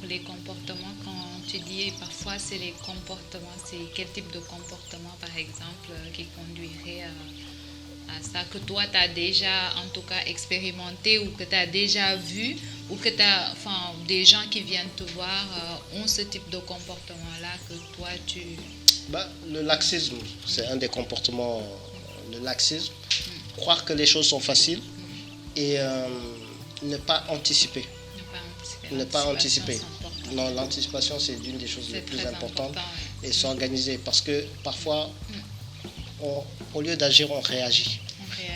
les comportements, quand tu dis parfois c'est les comportements, c'est quel type de comportement par exemple qui conduirait à ça que toi tu as déjà en tout cas expérimenté ou que tu as déjà vu ou que enfin, des gens qui viennent te voir ont ce type de comportement-là que toi tu... Le laxisme, c'est un des comportements, le laxisme. Croire que les choses sont faciles et ne pas anticiper. Ne pas anticiper. Non, l'anticipation, c'est l'une des choses les plus importantes. Et s'organiser. Parce que parfois, au lieu d'agir, on réagit.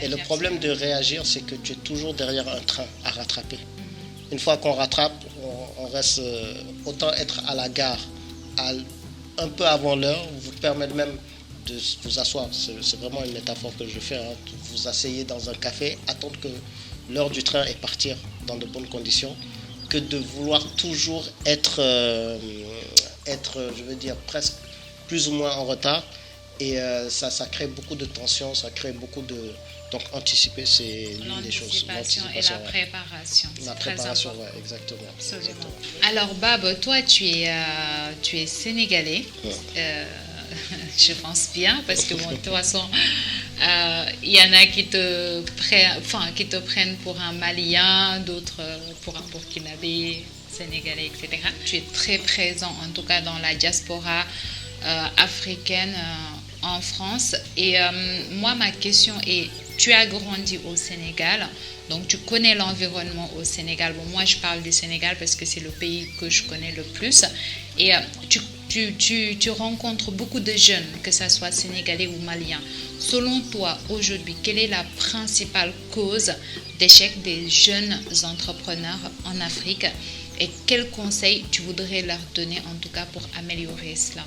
Et le problème de réagir, c'est que tu es toujours derrière un train à rattraper. Une fois qu'on rattrape, on reste. Autant être à la gare un peu avant l'heure, vous permettre même de vous asseoir. C'est vraiment une métaphore que je fais. Vous asseyez dans un café, attendre que l'heure du train et partir dans de bonnes conditions, que de vouloir toujours être, je veux dire, presque plus ou moins en retard. Et ça crée beaucoup de tension, ça crée beaucoup de... Donc anticiper, c'est l'une des choses. L'anticipation et la préparation. La préparation, oui, exactement. Absolument. Alors Bab, toi tu es sénégalais. Je pense bien, parce que bon, de toute façon, il y en a qui te prennent pour un Malien, d'autres pour un Burkinabé, Sénégalais, etc. Tu es très présent, en tout cas dans la diaspora africaine en France. Et moi, ma question est, tu as grandi au Sénégal, donc tu connais l'environnement au Sénégal. Bon, moi, je parle du Sénégal parce que c'est le pays que je connais le plus. Et tu rencontres beaucoup de jeunes, que ce soit sénégalais ou maliens. Selon toi, aujourd'hui, quelle est la principale cause d'échec des jeunes entrepreneurs en Afrique et quels conseils tu voudrais leur donner, en tout cas, pour améliorer cela?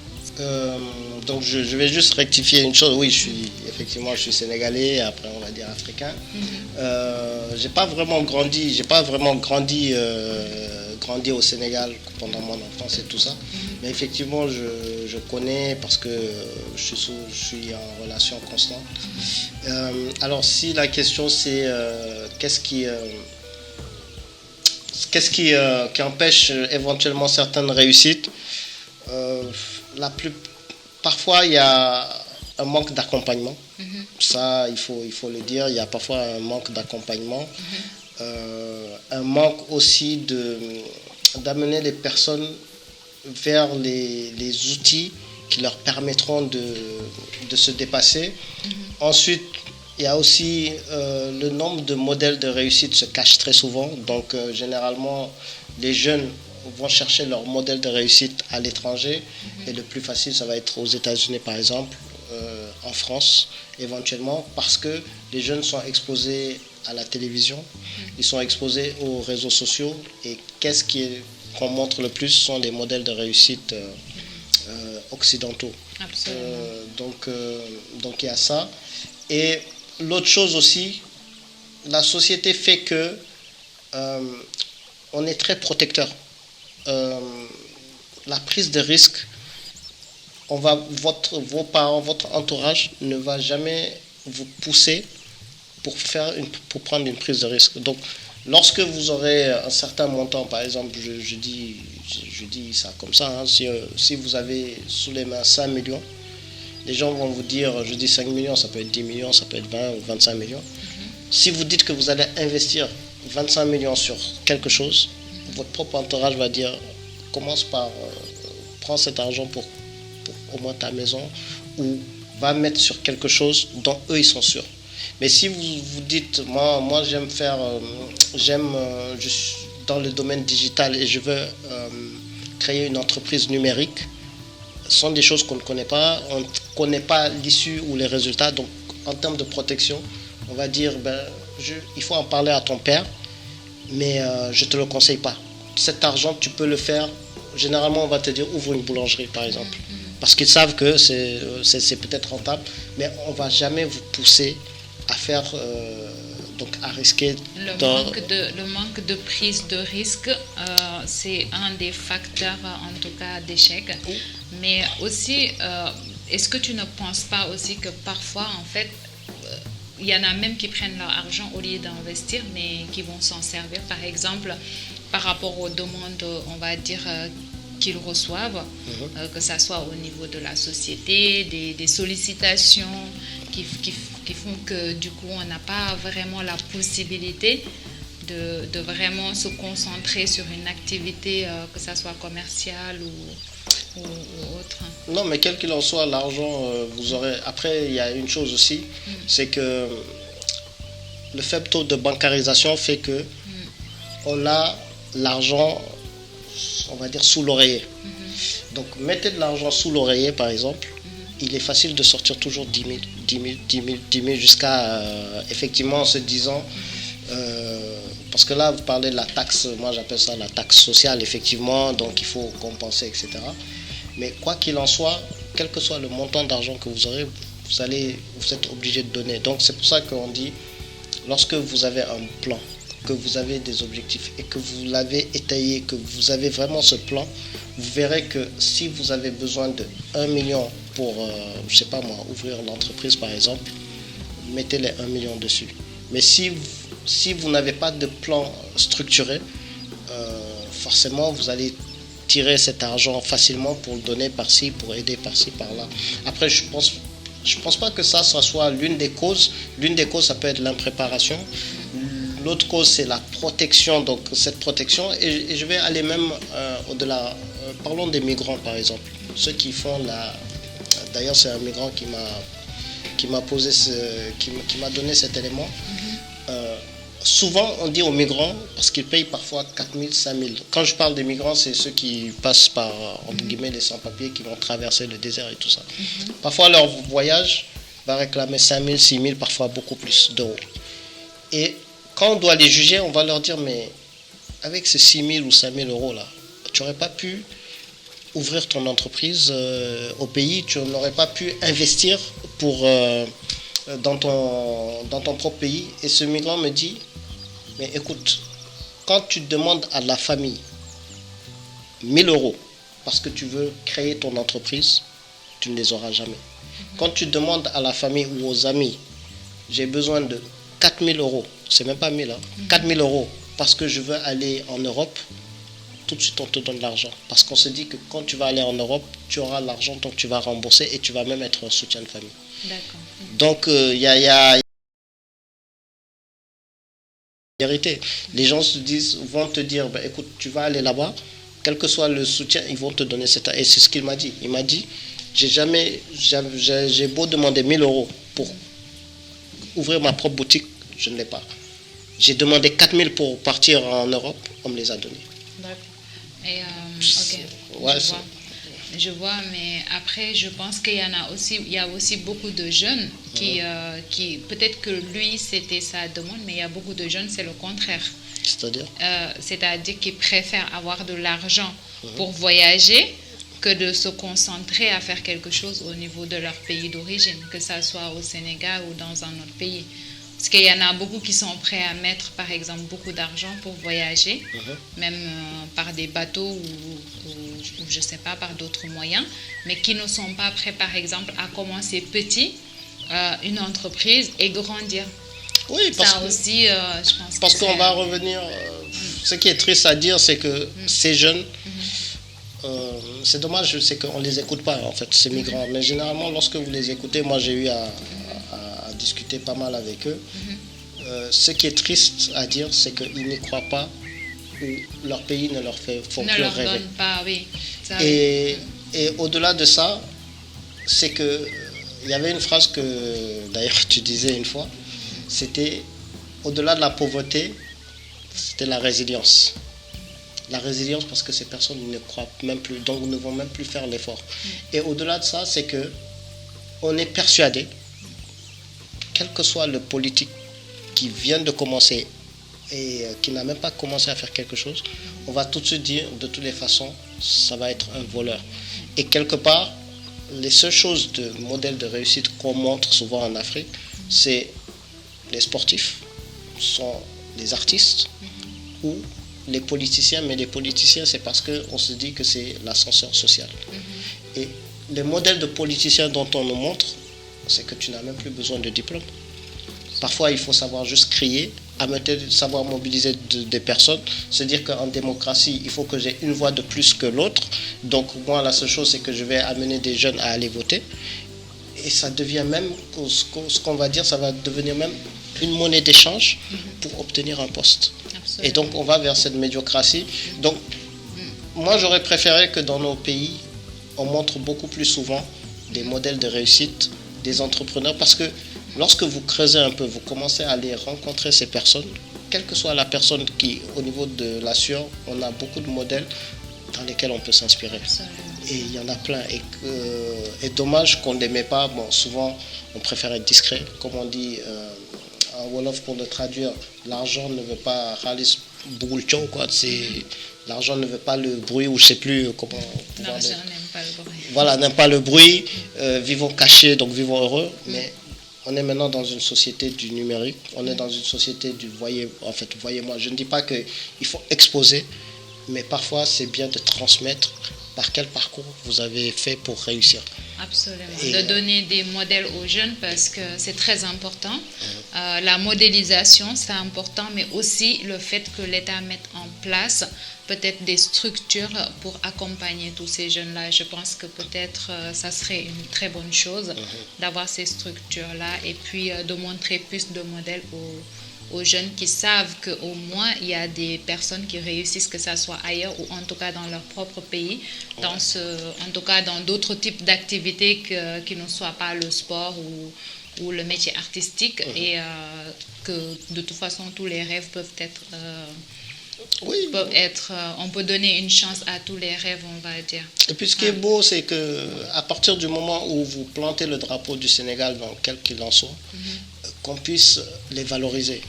Donc je vais juste rectifier une chose. Oui, je suis sénégalais, après on va dire africain. J'ai pas vraiment grandi au Sénégal pendant mon enfance et tout ça. Mais effectivement, je connais parce que je suis en relation constante. Alors si la question c'est qu'est-ce qui empêche éventuellement certaines réussites, parfois il y a un manque d'accompagnement. Ça, il faut le dire, il y a parfois un manque d'accompagnement. Un manque aussi d'amener les personnes vers les outils qui leur permettront de se dépasser. Ensuite, il y a aussi le nombre de modèles de réussite se cache très souvent. Donc, généralement, les jeunes vont chercher leur modèle de réussite à l'étranger. Et le plus facile, ça va être aux États-Unis, par exemple, en France, éventuellement, parce que les jeunes sont exposés à la télévision, ils sont exposés aux réseaux sociaux. Et qu'est-ce qu'on montre le plus sont les modèles de réussite occidentaux. Donc, il y a ça. Et l'autre chose aussi, la société fait que on est très protecteur. La prise de risque, vos parents, votre entourage ne va jamais vous pousser pour prendre une prise de risque. Donc, lorsque vous aurez un certain montant, par exemple, je dis ça comme ça, si vous avez sous les mains 5 millions, les gens vont vous dire, je dis 5 millions, ça peut être 10 millions, ça peut être 20 ou 25 millions. Si vous dites que vous allez investir 25 millions sur quelque chose, votre propre entourage va dire, commence par prendre cet argent pour au moins ta maison, ou va mettre sur quelque chose dont eux ils sont sûrs. Mais si vous dites, moi je suis dans le domaine digital et je veux créer une entreprise numérique, ce sont des choses qu'on ne connaît pas, on ne connaît pas l'issue ou les résultats. Donc en termes de protection, on va dire, il faut en parler à ton père, mais je ne te le conseille pas. Cet argent, tu peux le faire. Généralement, on va te dire, ouvre une boulangerie, par exemple. Parce qu'ils savent que c'est peut-être rentable, mais on ne va jamais vous pousser à faire, donc à risquer. Le manque de prise de risque, c'est un des facteurs, en tout cas, d'échec. Mais aussi, est-ce que tu ne penses pas aussi que parfois, en fait, il y en a même qui prennent leur argent au lieu d'investir, mais qui vont s'en servir. Par exemple, par rapport aux demandes, on va dire, qu'ils reçoivent, que ça soit au niveau de la société, des sollicitations qui font que du coup on n'a pas vraiment la possibilité de vraiment se concentrer sur une activité, que ça soit commerciale ou autre. Non, mais quel qu'il en soit, l'argent, vous aurez... Après, il y a une chose aussi, c'est que le faible taux de bancarisation fait que on a l'argent, on va dire, sous l'oreiller. Donc, mettez de l'argent sous l'oreiller, par exemple, il est facile de sortir toujours 10 000, 10 000, 10 000, 10 000 jusqu'à, effectivement, en se disant... parce que là, vous parlez de la taxe, moi j'appelle ça la taxe sociale, effectivement, donc il faut compenser, etc. Mais quoi qu'il en soit, quel que soit le montant d'argent que vous aurez, vous êtes obligé de donner. Donc c'est pour ça qu'on dit, lorsque vous avez un plan, que vous avez des objectifs et que vous l'avez étayé, que vous avez vraiment ce plan, vous verrez que si vous avez besoin de 1 million pour, je sais pas moi, ouvrir l'entreprise par exemple, mettez les 1 million dessus. Mais si vous n'avez pas de plan structuré, forcément vous allez tirer cet argent facilement pour le donner par-ci, pour aider par-ci, par-là. Après, je pense pas que ça soit l'une des causes. L'une des causes, ça peut être l'impréparation. L'autre cause, c'est la protection, donc cette protection. Et je vais aller même au-delà. Parlons des migrants, par exemple. Ceux qui font la... D'ailleurs, c'est un migrant qui m'a donné cet élément. Souvent, on dit aux migrants, parce qu'ils payent parfois 4 000, 5 000. Quand je parle des migrants, c'est ceux qui passent par, entre guillemets, les sans-papiers, qui vont traverser le désert et tout ça. Parfois, leur voyage va réclamer 5 000, 6 000, parfois beaucoup plus d'euros. Et quand on doit les juger, on va leur dire, mais avec ces 6 000 ou 5 000 euros là, tu n'aurais pas pu ouvrir ton entreprise au pays, tu n'aurais pas pu investir dans ton propre pays. Et ce migrant me dit, mais écoute, quand tu demandes à la famille 1 000 euros parce que tu veux créer ton entreprise, tu ne les auras jamais. Quand tu demandes à la famille ou aux amis, j'ai besoin de 4 000 euros, c'est même pas 1 000, 4 000 euros parce que je veux aller en Europe, tout de suite on te donne l'argent. Parce qu'on se dit que quand tu vas aller en Europe, tu auras l'argent, donc tu vas rembourser et tu vas même être un soutien de famille. D'accord. Donc il y a vérité. Les gens vont te dire, bah, écoute, tu vas aller là-bas, quel que soit le soutien, ils vont te donner cet... Et c'est ce qu'il m'a dit. Il m'a dit, j'ai beau demander 1 000 euros pour ouvrir ma propre boutique, je ne l'ai pas. J'ai demandé 4 000 pour partir en Europe, on me les a donnés. D'accord. Et, ok, ouais, je vois, mais après, je pense qu'il y a aussi beaucoup de jeunes qui peut-être que lui, c'était sa demande, mais il y a beaucoup de jeunes, c'est le contraire. C'est-à-dire qu'ils préfèrent avoir de l'argent pour voyager que de se concentrer à faire quelque chose au niveau de leur pays d'origine, que ça soit au Sénégal ou dans un autre pays. Parce qu'il y en a beaucoup qui sont prêts à mettre, par exemple, beaucoup d'argent pour voyager, même par des bateaux ou je ne sais pas, par d'autres moyens, mais qui ne sont pas prêts, par exemple, à commencer petit, une entreprise et grandir. Oui, parce ça aussi, je pense. Parce qu'on va revenir. Ce qui est triste à dire, c'est que ces jeunes, c'est dommage, c'est qu'on ne les écoute pas, en fait, ces migrants. Mais généralement, lorsque vous les écoutez, moi j'ai eu à discuter pas mal avec eux. Ce qui est triste à dire, c'est qu'ils n'y croient pas ou leur pays ne leur font plus rêver. Donne pas, oui. Ça, et au-delà de ça, c'est que il y avait une phrase que d'ailleurs tu disais une fois, c'était au-delà de la pauvreté, c'était la résilience. La résilience parce que ces personnes ne croient même plus, donc ne vont même plus faire l'effort. Et au-delà de ça, c'est que on est persuadé, quel que soit le politique qui vient de commencer et qui n'a même pas commencé à faire quelque chose, on va tout de suite dire, de toutes les façons, ça va être un voleur. Et quelque part, les seules choses de modèle de réussite qu'on montre souvent en Afrique, c'est les sportifs, sont les artistes ou les politiciens. Mais les politiciens, c'est parce qu'on se dit que c'est l'ascenseur social. Et les modèles de politiciens dont on nous montre, c'est que tu n'as même plus besoin de diplôme. Parfois, il faut savoir juste crier savoir mobiliser des personnes, se dire qu'en démocratie, il faut que j'ai une voix de plus que l'autre. Donc moi, la seule chose, c'est que je vais amener des jeunes à aller voter. Et ça devient même, ce qu'on va dire, ça va devenir même une monnaie d'échange pour obtenir un poste. Absolument. Et donc on va vers cette médiocratie. Donc moi, j'aurais préféré que dans nos pays, on montre beaucoup plus souvent des modèles de réussite, des entrepreneurs, parce que lorsque vous creusez un peu, vous commencez à aller rencontrer ces personnes, quelle que soit la personne qui, au niveau de la sueur, on a beaucoup de modèles dans lesquels on peut s'inspirer. Et il y en a plein. Et dommage qu'on ne les met pas. Bon, souvent, on préfère être discret. Comme on dit en Wolof, pour le traduire, l'argent ne veut pas râler boulchon, quoi. L'argent ne veut pas le bruit, ou je ne sais plus comment. L'argent n'aime pas le bruit. Voilà, n'aime pas le bruit. Vivons cachés, donc vivons heureux. Mais on est maintenant dans une société du numérique. On est dans une société du voyez-moi. Je ne dis pas qu'il faut exposer, mais parfois c'est bien de transmettre par quel parcours vous avez fait pour réussir. Absolument. De donner des modèles aux jeunes parce que c'est très important. La modélisation, c'est important, mais aussi le fait que l'État mette en place peut-être des structures pour accompagner tous ces jeunes-là. Je pense que peut-être ça serait une très bonne chose d'avoir ces structures-là et puis de montrer plus de modèles aux jeunes qui savent qu'au moins il y a des personnes qui réussissent, que ça soit ailleurs ou en tout cas dans leur propre pays, en tout cas dans d'autres types d'activités qui ne soient pas le sport ou le métier artistique et que de toute façon tous les rêves peuvent être... on peut donner une chance à tous les rêves, on va dire. Et puis ce qui est beau, c'est qu'à partir du moment où vous plantez le drapeau du Sénégal, dans quel qu'il en soit, qu'on puisse les valoriser.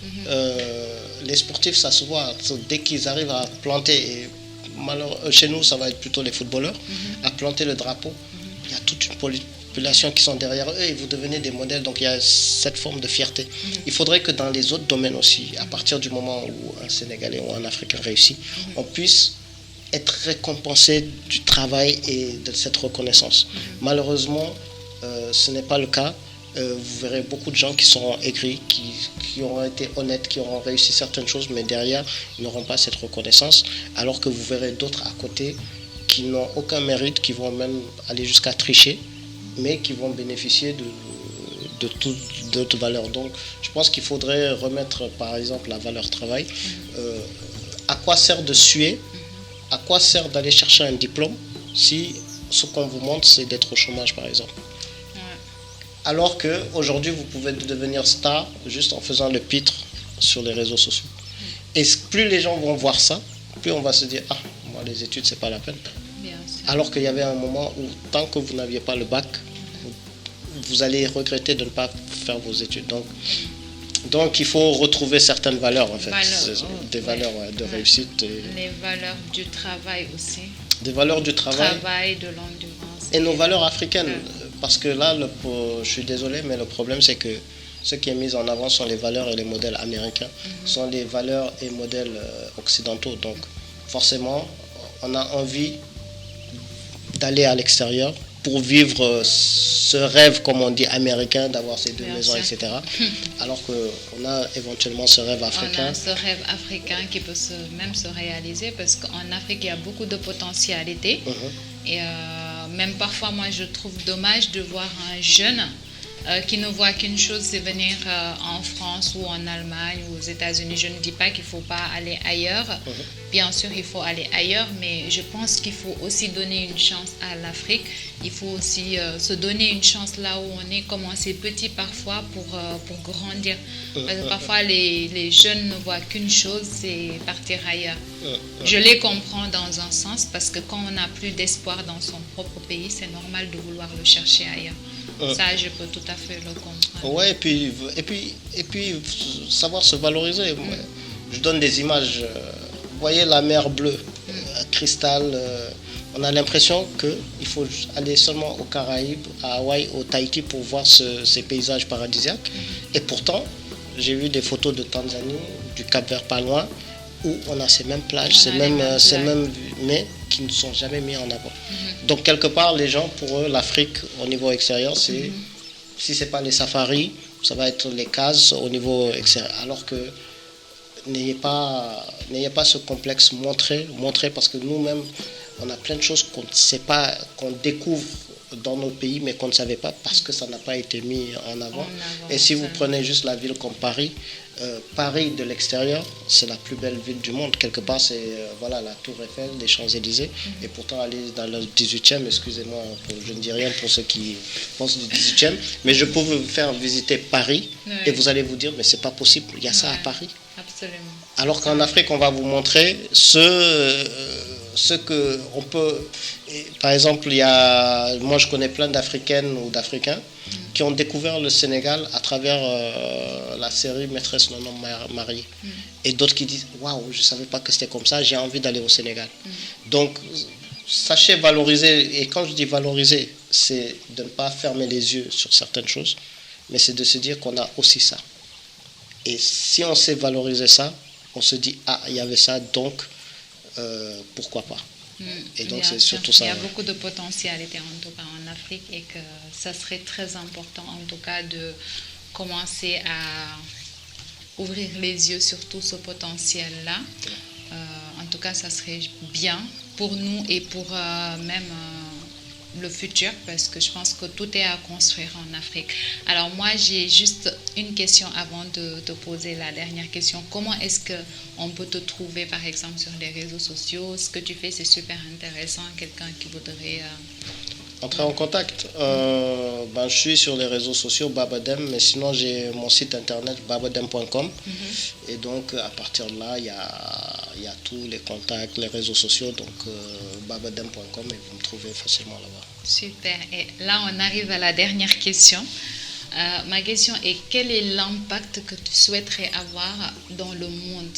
Les sportifs, ça se voit, dès qu'ils arrivent à planter, et chez nous, ça va être plutôt les footballeurs, à planter le drapeau, il y a toute une population qui sont derrière eux et vous devenez des modèles, donc il y a cette forme de fierté. Il faudrait que dans les autres domaines aussi, à partir du moment où un Sénégalais ou un Africain réussit, on puisse être récompensé du travail et de cette reconnaissance. Malheureusement, ce n'est pas le cas. Vous verrez beaucoup de gens qui seront aigris, qui auront été honnêtes, qui auront réussi certaines choses, mais derrière, ils n'auront pas cette reconnaissance, alors que vous verrez d'autres à côté qui n'ont aucun mérite, qui vont même aller jusqu'à tricher, mais qui vont bénéficier de toutes d'autres valeurs. Donc, je pense qu'il faudrait remettre, par exemple, la valeur travail. À quoi sert de suer? À quoi sert d'aller chercher un diplôme si ce qu'on vous montre, c'est d'être au chômage, par exemple? Alors qu'aujourd'hui, vous pouvez devenir star juste en faisant le pitre sur les réseaux sociaux. Et plus les gens vont voir ça, plus on va se dire, moi, les études, c'est pas la peine. Alors qu'il y avait un moment où, tant que vous n'aviez pas le bac, vous allez regretter de ne pas faire vos études. Donc il faut retrouver certaines valeurs, en fait. Des valeurs de réussite. Les valeurs du travail aussi. Des valeurs du travail. De l'endurance. Et nos valeurs africaines. Parce que là, je suis désolé, mais le problème, c'est que ce qui est mis en avant sont les valeurs et les modèles américains, sont les valeurs et modèles occidentaux. Donc, forcément, on a envie d'aller à l'extérieur pour vivre ce rêve, comme on dit, américain, d'avoir ces deux maisons, etc. Alors qu'on a éventuellement ce rêve africain. On a ce rêve africain qui peut même se réaliser parce qu'en Afrique, il y a beaucoup de potentialités. Et même parfois, moi, je trouve dommage de voir un jeune qui ne voit qu'une chose, c'est venir en France ou en Allemagne ou aux États-Unis. Je ne dis pas qu'il ne faut pas aller ailleurs. Bien sûr, il faut aller ailleurs, mais je pense qu'il faut aussi donner une chance à l'Afrique. Il faut aussi se donner une chance là où on est, commencer petit parfois pour grandir. Parce que parfois, les jeunes ne voient qu'une chose, c'est partir ailleurs. Je les comprends dans un sens, parce que quand on n'a plus d'espoir dans son propre pays, c'est normal de vouloir le chercher ailleurs. Ça, je peux tout à fait le comprendre. Ouais, et puis savoir se valoriser. Je donne des images. Vous voyez la mer bleue, cristal. On a l'impression qu'il faut aller seulement aux Caraïbes, à Hawaï, au Tahiti pour voir ces paysages paradisiaques. Et pourtant, j'ai vu des photos de Tanzanie, du Cap-Vert pas loin, où on a ces mêmes plages, mais qui ne sont jamais mis en avant. Donc quelque part, les gens, pour eux, l'Afrique au niveau extérieur, si ce n'est pas les safaris, ça va être les cases au niveau extérieur. Alors que n'ayez pas ce complexe, montrez, parce que nous-mêmes, on a plein de choses qu'on ne sait pas, qu'on découvre dans nos pays, mais qu'on ne savait pas parce que ça n'a pas été mis en avant. Et si vous prenez juste la ville comme Paris, Paris de l'extérieur, c'est la plus belle ville du monde. Quelque part, c'est voilà, la Tour Eiffel, les Champs-Élysées. Et pourtant, aller dans le 18e, excusez-moi, je ne dis rien pour ceux qui pensent du 18e, mais je peux vous faire visiter Paris et vous allez vous dire, mais c'est pas possible, il y a ça à Paris. Absolument. Alors qu'en Afrique, on va vous montrer ce que on peut. Par exemple, moi je connais plein d'Africaines ou d'Africains qui ont découvert le Sénégal à travers la série Maîtresse non mariée. Et d'autres qui disent waouh, je ne savais pas que c'était comme ça, j'ai envie d'aller au Sénégal. Donc, sachez valoriser. Et quand je dis valoriser, c'est de ne pas fermer les yeux sur certaines choses, mais c'est de se dire qu'on a aussi ça. Et si on sait valoriser ça, on se dit ah, il y avait ça, donc pourquoi pas. Et donc c'est surtout ça. Il y a beaucoup de potentialité en tout cas en Afrique et que ça serait très important en tout cas de commencer à ouvrir les yeux sur tout ce potentiel-là. En tout cas, ça serait bien pour nous et pour même le futur parce que je pense que tout est à construire en Afrique. Alors moi, j'ai juste une question avant de te poser la dernière question. Comment est-ce qu'on peut te trouver par exemple sur les réseaux sociaux? Ce que tu fais, c'est super intéressant. Quelqu'un qui voudrait... entrer en contact. Je suis sur les réseaux sociaux Babadem, mais sinon j'ai mon site internet babadem.com. Et donc à partir de là, il y a tous les contacts, les réseaux sociaux, donc babadem.com et vous me trouvez facilement là-bas. Super. Et là, on arrive à la dernière question. Ma question est, quel est l'impact que tu souhaiterais avoir dans le monde?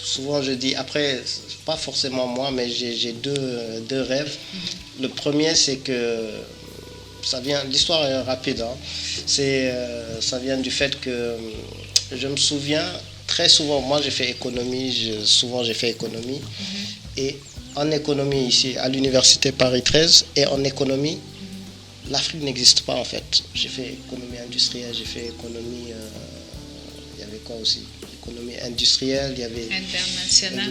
Souvent je dis, après, pas forcément moi, mais j'ai deux rêves. Le premier, c'est que ça vient, l'histoire est rapide, hein. Ça vient du fait que je me souviens très souvent, moi j'ai fait économie, souvent j'ai fait économie, et en économie ici à l'université Paris 13 et en économie, l'Afrique n'existe pas en fait. J'ai fait économie industrielle, j'ai fait économie, il y avait quoi aussi? Économie industrielle, il y avait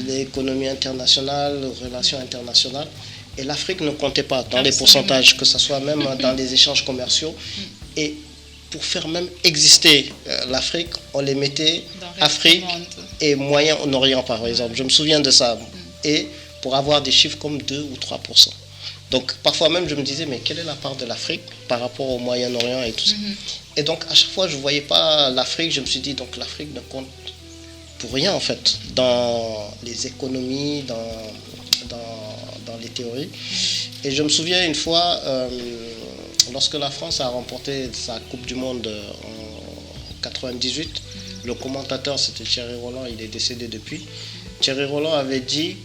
l'économie internationale, relations internationales. Et l'Afrique ne comptait pas dans les pourcentages, que ce soit même dans les échanges commerciaux. Et pour faire même exister l'Afrique, on les mettait Afrique et Moyen-Orient par exemple. Je me souviens de ça. Et pour avoir des chiffres comme 2 ou 3%. Donc parfois même je me disais, mais quelle est la part de l'Afrique par rapport au Moyen-Orient et tout ça. Et donc à chaque fois je ne voyais pas l'Afrique, je me suis dit, donc l'Afrique ne compte pour rien en fait, dans les économies, dans les théories. Et je me souviens une fois, lorsque la France a remporté sa Coupe du Monde en 98, le commentateur c'était Thierry Roland, il est décédé depuis. Thierry Roland avait dit,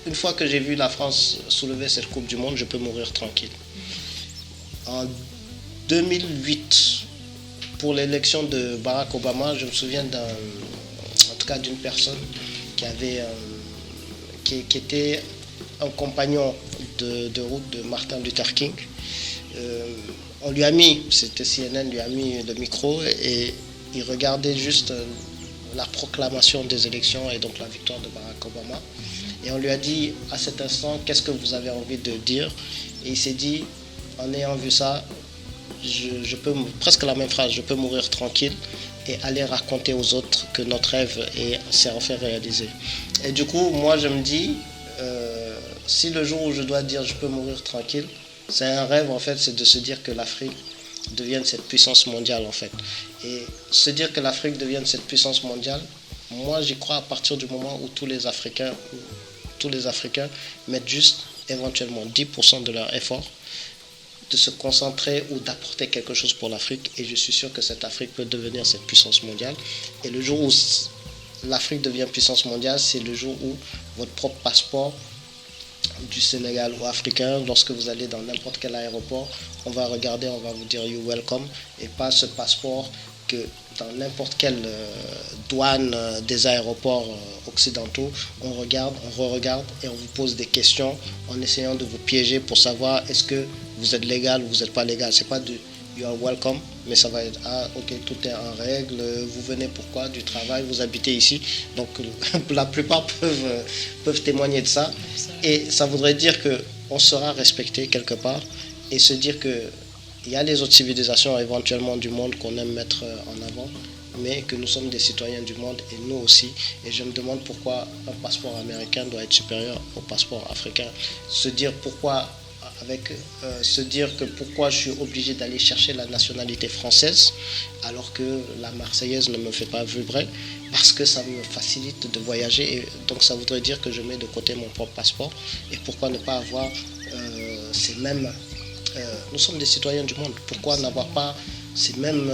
une fois que j'ai vu la France soulever cette Coupe du Monde, je peux mourir tranquille. En 2008, pour l'élection de Barack Obama, je me souviens en tout cas d'une personne qui était un compagnon de route de Martin Luther King. On lui a mis, c'était CNN, lui a mis le micro et il regardait juste la proclamation des élections et donc la victoire de Barack Obama. Et on lui a dit, à cet instant, qu'est-ce que vous avez envie de dire? Et il s'est dit, en ayant vu ça, je peux, presque la même phrase, je peux mourir tranquille et aller raconter aux autres que notre rêve s'est enfin réalisé. Et du coup, moi je me dis, si le jour où je dois dire je peux mourir tranquille, c'est un rêve en fait, c'est de se dire que l'Afrique devienne cette puissance mondiale en fait. Et se dire que l'Afrique devienne cette puissance mondiale, moi j'y crois à partir du moment où tous les Africains mettent juste éventuellement 10% de leur effort de se concentrer ou d'apporter quelque chose pour l'Afrique. Et je suis sûr que cette Afrique peut devenir cette puissance mondiale. Et le jour où l'Afrique devient puissance mondiale, c'est le jour où votre propre passeport du Sénégal ou africain, lorsque vous allez dans n'importe quel aéroport, on va regarder, on va vous dire you welcome, et pas ce passeport que dans n'importe quelle douane des aéroports occidentaux, on regarde, on re-regarde et on vous pose des questions en essayant de vous piéger pour savoir est-ce que vous êtes légal ou vous n'êtes pas légal. C'est pas du you are welcome, mais ça va être ah ok, tout est en règle, vous venez pourquoi? Du travail, vous habitez ici. Donc la plupart peuvent témoigner de ça. Et ça voudrait dire qu'on sera respecté quelque part et se dire que il y a les autres civilisations éventuellement du monde qu'on aime mettre en avant, mais que nous sommes des citoyens du monde et nous aussi. Et je me demande pourquoi un passeport américain doit être supérieur au passeport africain. Se dire que pourquoi je suis obligé d'aller chercher la nationalité française alors que la marseillaise ne me fait pas vibrer, parce que ça me facilite de voyager. Et donc ça voudrait dire que je mets de côté mon propre passeport. Et pourquoi ne pas avoir ces mêmes... nous sommes des citoyens du monde. Pourquoi n'avoir pas ces mêmes...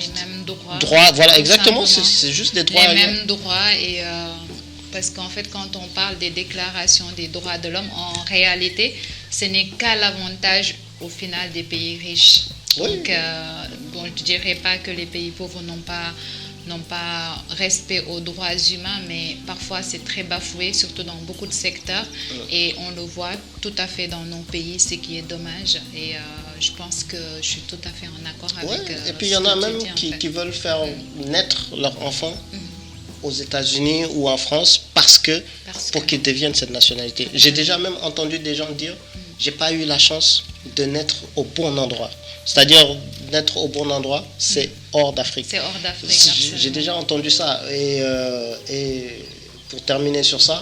les mêmes droits. Voilà, exactement, c'est juste des droits. Les mêmes droits et... parce qu'en fait, quand on parle des déclarations des droits de l'homme, en réalité, ce n'est qu'à l'avantage au final des pays riches. Oui. Donc, bon, je ne dirais pas que les pays pauvres n'ont pas respect aux droits humains, mais parfois c'est très bafoué, surtout dans beaucoup de secteurs. Et on le voit tout à fait dans nos pays, ce qui est dommage. Et je pense que je suis tout à fait en accord avec et puis il y en a même qui veulent faire naître leur enfant aux États-Unis ou en France pour qu'ils deviennent cette nationalité. J'ai déjà même entendu des gens dire j'ai pas eu la chance de naître au bon endroit. C'est-à-dire naître au bon endroit, c'est hors d'Afrique. C'est hors d'Afrique. J'ai déjà entendu ça. Et pour terminer sur ça,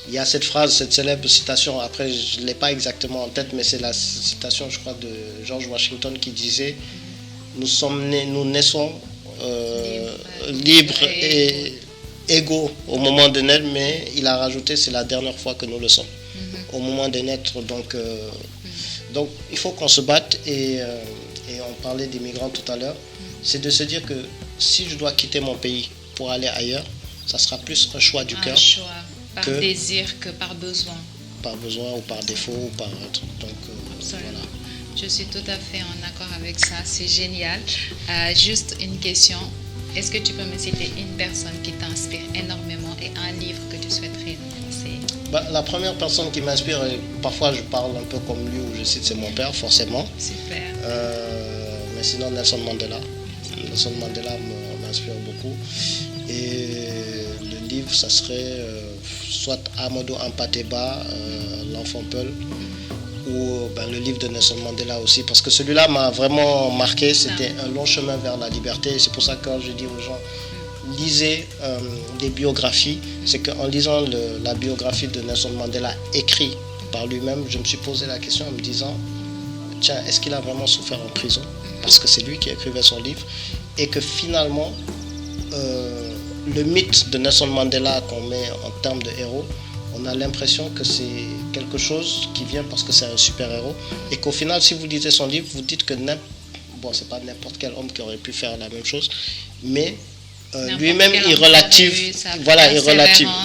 il y a cette phrase, cette célèbre citation, après je ne l'ai pas exactement en tête, mais c'est la citation, je crois, de George Washington qui disait nous naissons libres et égaux au moment de naître, mais il a rajouté c'est la dernière fois que nous le sommes au moment de naître. Donc il faut qu'on se batte et on parlait des migrants tout à l'heure, c'est de se dire que si je dois quitter mon pays pour aller ailleurs, ça sera plus un choix du cœur. Par désir que par besoin. Par besoin ou par défaut ou par autre. Donc voilà. Je suis tout à fait en accord avec ça, c'est génial. Juste une question, est-ce que tu peux me citer une personne qui t'inspire énormément et un livre que tu souhaiterais nous conseiller? La première personne qui m'inspire, et parfois je parle un peu comme lui ou je cite, c'est mon père, forcément. Super. Mais sinon Nelson Mandela. Nelson Mandela m'inspire beaucoup. Et le livre, ça serait soit Amadou Hampâté-Bâ, L'Enfant Peul, ou le livre de Nelson Mandela aussi, parce que celui-là m'a vraiment marqué. C'était un long chemin vers la liberté. C'est pour ça que quand je dis aux gens lisez des biographies, c'est qu'en lisant la biographie de Nelson Mandela écrite par lui-même, je me suis posé la question en me disant tiens, est-ce qu'il a vraiment souffert en prison? Parce que c'est lui qui écrivait son livre, et que finalement le mythe de Nelson Mandela qu'on met en termes de héros, on a l'impression que c'est quelque chose qui vient parce que c'est un super-héros, et qu'au final, si vous lisez son livre, vous dites que c'est pas n'importe quel homme qui aurait pu faire la même chose, mais lui-même il relative,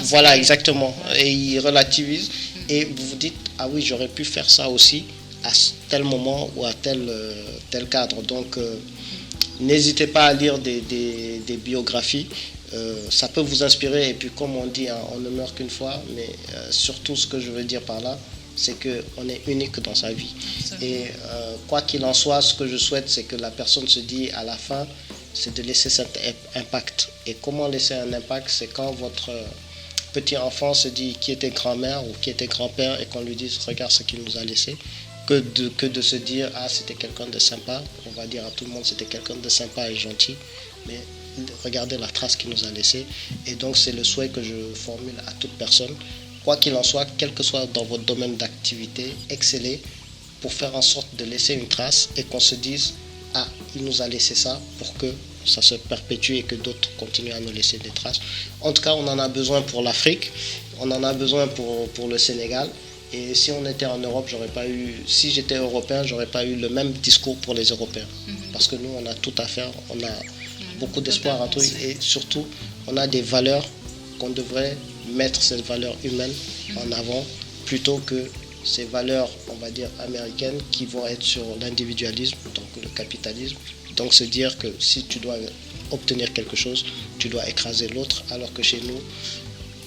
voilà exactement, et il relativise, et vous vous dites ah oui, j'aurais pu faire ça aussi à tel moment ou à tel cadre. Donc n'hésitez pas à lire des biographies. Ça peut vous inspirer, et puis comme on dit, on ne meurt qu'une fois, mais surtout ce que je veux dire par là, c'est qu'on est unique dans sa vie. Et quoi qu'il en soit, ce que je souhaite, c'est que la personne se dit à la fin, c'est de laisser cet impact. Et comment laisser un impact? C'est quand votre petit enfant se dit qui était grand-mère ou qui était grand-père, et qu'on lui dise regarde ce qu'il nous a laissé, que de se dire ah c'était quelqu'un de sympa, on va dire à tout le monde c'était quelqu'un de sympa et gentil, mais regardez la trace qu'il nous a laissée. Et donc c'est le souhait que je formule à toute personne, quoi qu'il en soit, quel que soit dans votre domaine d'activité, excellez pour faire en sorte de laisser une trace, et qu'on se dise ah il nous a laissé ça, pour que ça se perpétue et que d'autres continuent à nous laisser des traces. En tout cas, on en a besoin pour l'Afrique, on en a besoin pour le Sénégal. Et si on était en Europe, si j'étais européen, j'aurais pas eu le même discours pour les Européens. Parce que nous, on a tout à faire, on a beaucoup d'espoir à tout, et surtout, on a des valeurs qu'on devrait mettre, ces valeurs humaines en avant, plutôt que ces valeurs, on va dire, américaines, qui vont être sur l'individualisme, donc le capitalisme. Donc se dire que si tu dois obtenir quelque chose, tu dois écraser l'autre, alors que chez nous,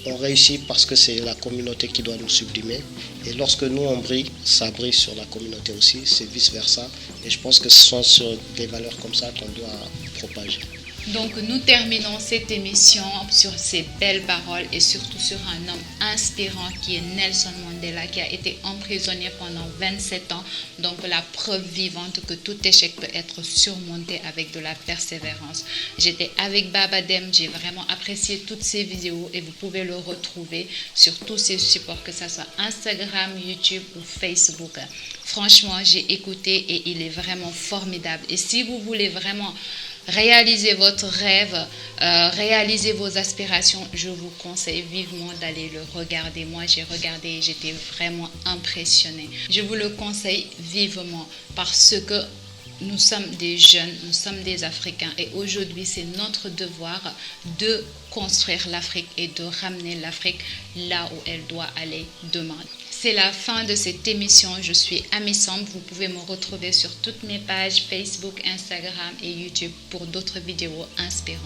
on réussit parce que c'est la communauté qui doit nous sublimer. Et lorsque nous, on brille, ça brille sur la communauté aussi, c'est vice-versa. Et je pense que ce sont sur des valeurs comme ça qu'on doit propager. Donc nous terminons cette émission sur ces belles paroles et surtout sur un homme inspirant qui est Nelson Mandela, qui a été emprisonné pendant 27 ans. Donc la preuve vivante que tout échec peut être surmonté avec de la persévérance. J'étais avec Baba Deme, j'ai vraiment apprécié toutes ces vidéos et vous pouvez le retrouver sur tous ces supports, que ce soit Instagram, YouTube ou Facebook. Franchement, j'ai écouté et il est vraiment formidable. Et si vous voulez vraiment réaliser votre rêve, réaliser vos aspirations, je vous conseille vivement d'aller le regarder. Moi, j'ai regardé et j'étais vraiment impressionnée. Je vous le conseille vivement parce que nous sommes des jeunes, nous sommes des Africains et aujourd'hui, c'est notre devoir de construire l'Afrique et de ramener l'Afrique là où elle doit aller demain. C'est la fin de cette émission. Je suis Amy Samb. Vous pouvez me retrouver sur toutes mes pages Facebook, Instagram et YouTube pour d'autres vidéos inspirantes.